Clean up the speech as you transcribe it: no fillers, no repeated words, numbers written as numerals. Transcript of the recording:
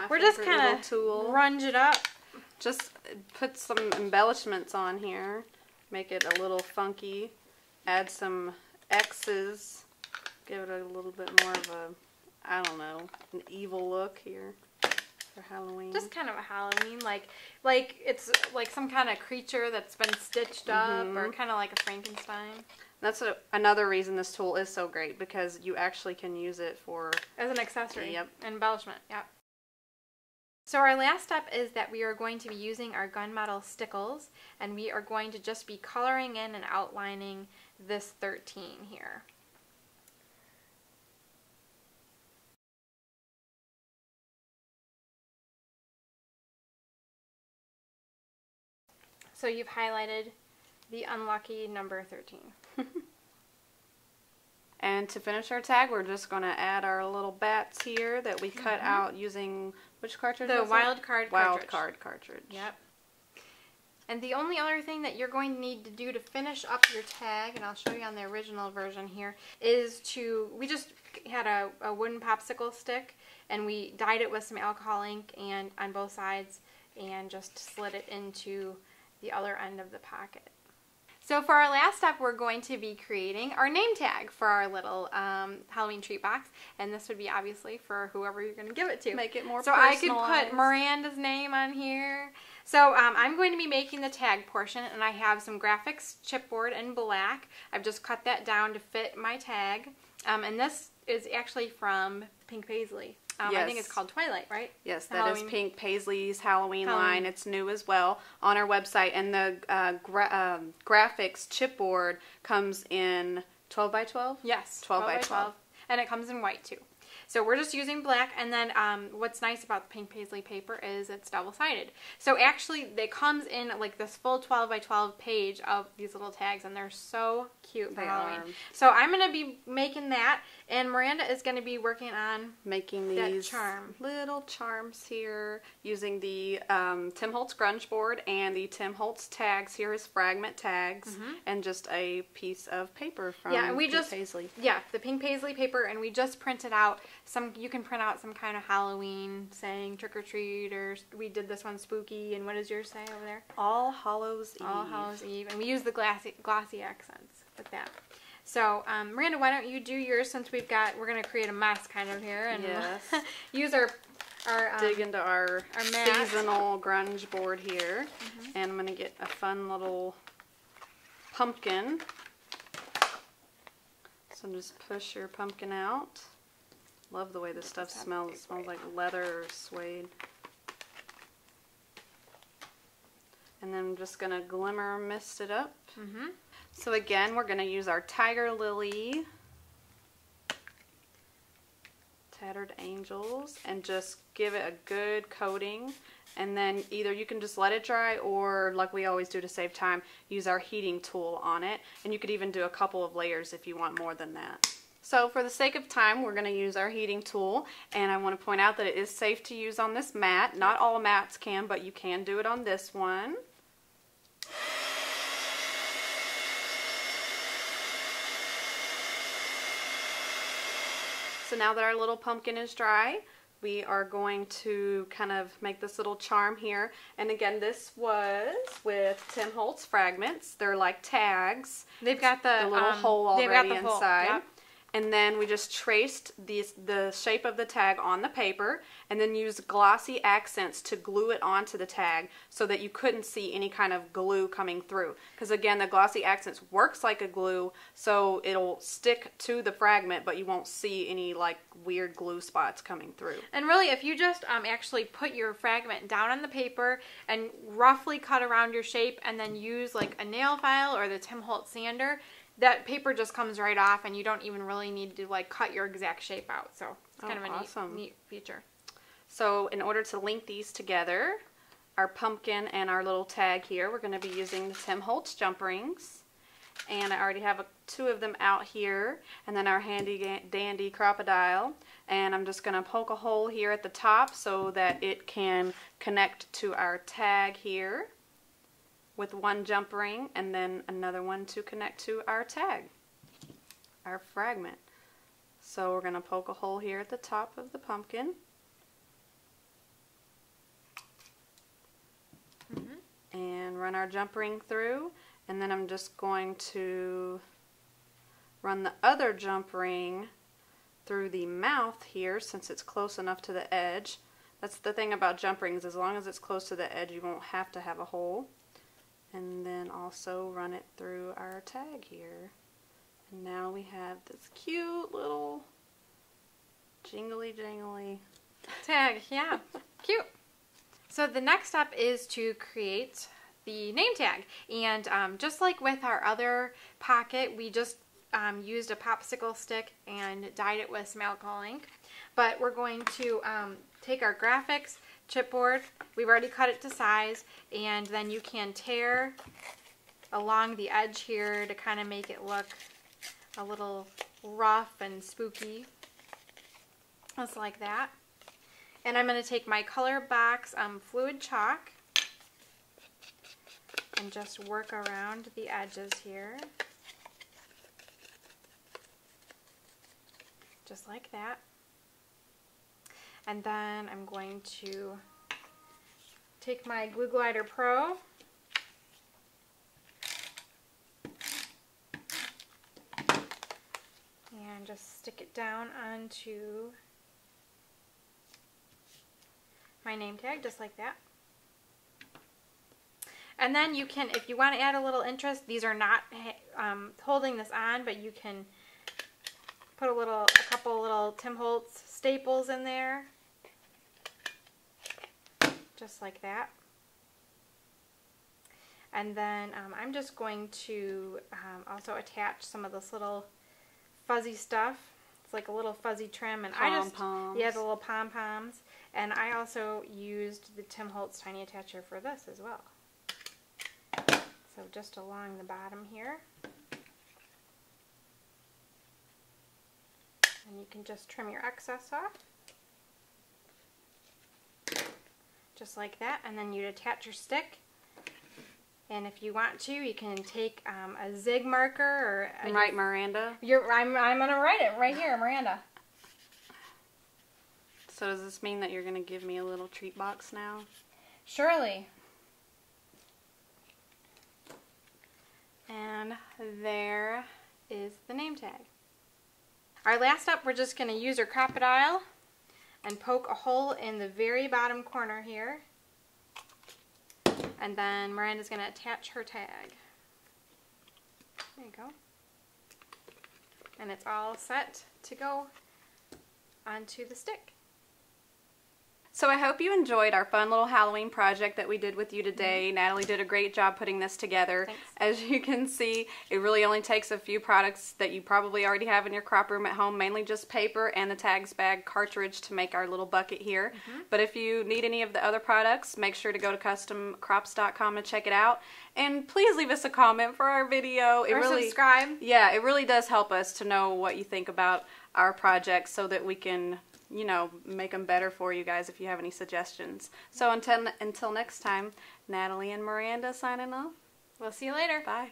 We're just kind of grunge it up. Just put some embellishments on here. Make it a little funky. Add some X's. Give it a little bit more of a, I don't know, an evil look here for Halloween. Just kind of a Halloween, like it's like some kind of creature that's been stitched up, or kind of like a Frankenstein. That's another reason this tool is so great, because you actually can use it for... as an accessory. Yep. Embellishment, yep. So our last step is that we are going to be using our gunmetal stickles, and we are going to just be coloring in and outlining this 13 here. So you've highlighted the unlucky number 13. And to finish our tag, we're just going to add our little bats here that we cut out using, which cartridge? The Wild Card cartridge. Yep. And the only other thing that you're going to need to do to finish up your tag, and I'll show you on the original version here, is we just had a wooden popsicle stick, and we dyed it with some alcohol ink and on both sides, and just slid it into the other end of the pocket. So for our last step, we're going to be creating our name tag for our little Halloween treat box, and this would be obviously for whoever you're going to give it to. Make it more personalized. So I could put Miranda's name on here. So I'm going to be making the tag portion, and I have some graphics chipboard in black. I've just cut that down to fit my tag, and this is actually from Pink Paisley. Yes. I think it's called Twilight, right? Yes, that is Pink Paisley's Halloween line. It's new as well on our website. And the graphics chipboard comes in 12 by 12? Yes, 12 by 12. And it comes in white too. So we're just using black, and then what's nice about the Pink Paisley paper is it's double-sided. So actually it comes in like this full 12 by 12 page of these little tags, and they're so cute for Halloween. So I'm going to be making that, and Miranda is going to be working on making these little charms here using the Tim Holtz grunge board and the Tim Holtz tags here as fragment tags, and just a piece of paper from Pink Paisley. Yeah, the Pink Paisley paper, and we just printed out you can print out some kind of Halloween saying trick or treat, or we did this one spooky, and what does yours say over there? All Hallows Eve. All Hallows Eve, and we use the glossy accents with that. So Miranda, why don't you do yours, since we're going to create a mess kind of here, and use our dig into our seasonal grunge board here, and I'm going to get a fun little pumpkin. So just push your pumpkin out. Love the way this stuff smells. It smells like leather or suede. And then I'm just going to glimmer mist it up. So again, we're going to use our Tiger Lily Tattered Angels and just give it a good coating. And then either you can just let it dry, or like we always do to save time, use our heating tool on it. And you could even do a couple of layers if you want more than that. So for the sake of time, we're going to use our heating tool, and I want to point out that it is safe to use on this mat. Not all mats can, but you can do it on this one. So now that our little pumpkin is dry, we are going to kind of make this little charm here. And again, this was with Tim Holtz fragments. They're like tags. They've got the little hole already inside. Yep. And then we just traced the shape of the tag on the paper, and then used glossy accents to glue it onto the tag so that you couldn't see any kind of glue coming through. Because again, the glossy accents works like a glue, so it'll stick to the fragment, but you won't see any like weird glue spots coming through. And really, if you just actually put your fragment down on the paper and roughly cut around your shape, and then use like a nail file or the Tim Holtz sander, that paper just comes right off, and you don't even really need to like cut your exact shape out. So it's kind of a neat feature. So in order to link these together, our pumpkin and our little tag here, we're going to be using the Tim Holtz jump rings. And I already have two of them out here, and then our handy dandy crocodile. And I'm just going to poke a hole here at the top so that it can connect to our tag here, with one jump ring, and then another one to connect to our tag, our fragment. So we're going to poke a hole here at the top of the pumpkin. run our jump ring through, and then I'm just going to run the other jump ring through the mouth here since it's close enough to the edge. That's the thing about jump rings, as long as it's close to the edge you won't have to have a hole. And then also run it through our tag here. And now we have this cute little jingly jangly tag. Yeah, cute. So the next step is to create the name tag. And just like with our other pocket, we just used a popsicle stick and dyed it with some alcohol ink. But we're going to take our graphics chipboard. We've already cut it to size, and then you can tear along the edge here to kind of make it look a little rough and spooky. Just like that. And I'm going to take my color box fluid chalk and just work around the edges here. Just like that. And then I'm going to take my Glue Glider Pro and just stick it down onto my name tag, just like that. And then you can, if you want to add a little interest, these are not holding this on, but you can put a couple little Tim Holtz staples in there, just like that. And then I'm just going to also attach some of this little fuzzy stuff. It's like a little fuzzy trim, and Pom-poms. yeah, the little pom-poms. And I also used the Tim Holtz tiny attacher for this as well. So just along the bottom here. And you can just trim your excess off. Just like that. And then you'd attach your stick. And if you want to, you can take a zig marker or write Miranda. I'm gonna write it right here, Miranda. So does this mean that you're gonna give me a little treat box now? Surely. And there is the name tag. Our last step, we're just gonna use our crocodile and poke a hole in the very bottom corner here. And then Miranda's going to attach her tag. There you go. And it's all set to go onto the stick. So I hope you enjoyed our fun little Halloween project that we did with you today. Natalie did a great job putting this together. Thanks. As you can see, it really only takes a few products that you probably already have in your crop room at home, mainly just paper and the tags bag cartridge to make our little bucket here. But if you need any of the other products, make sure to go to customcrops.com and check it out. And please leave us a comment for our video. Or subscribe. Yeah, it really does help us to know what you think about our projects so that we can, you know, make them better for you guys if you have any suggestions. So until next time, Natalie and Miranda signing off. We'll see you later. Bye.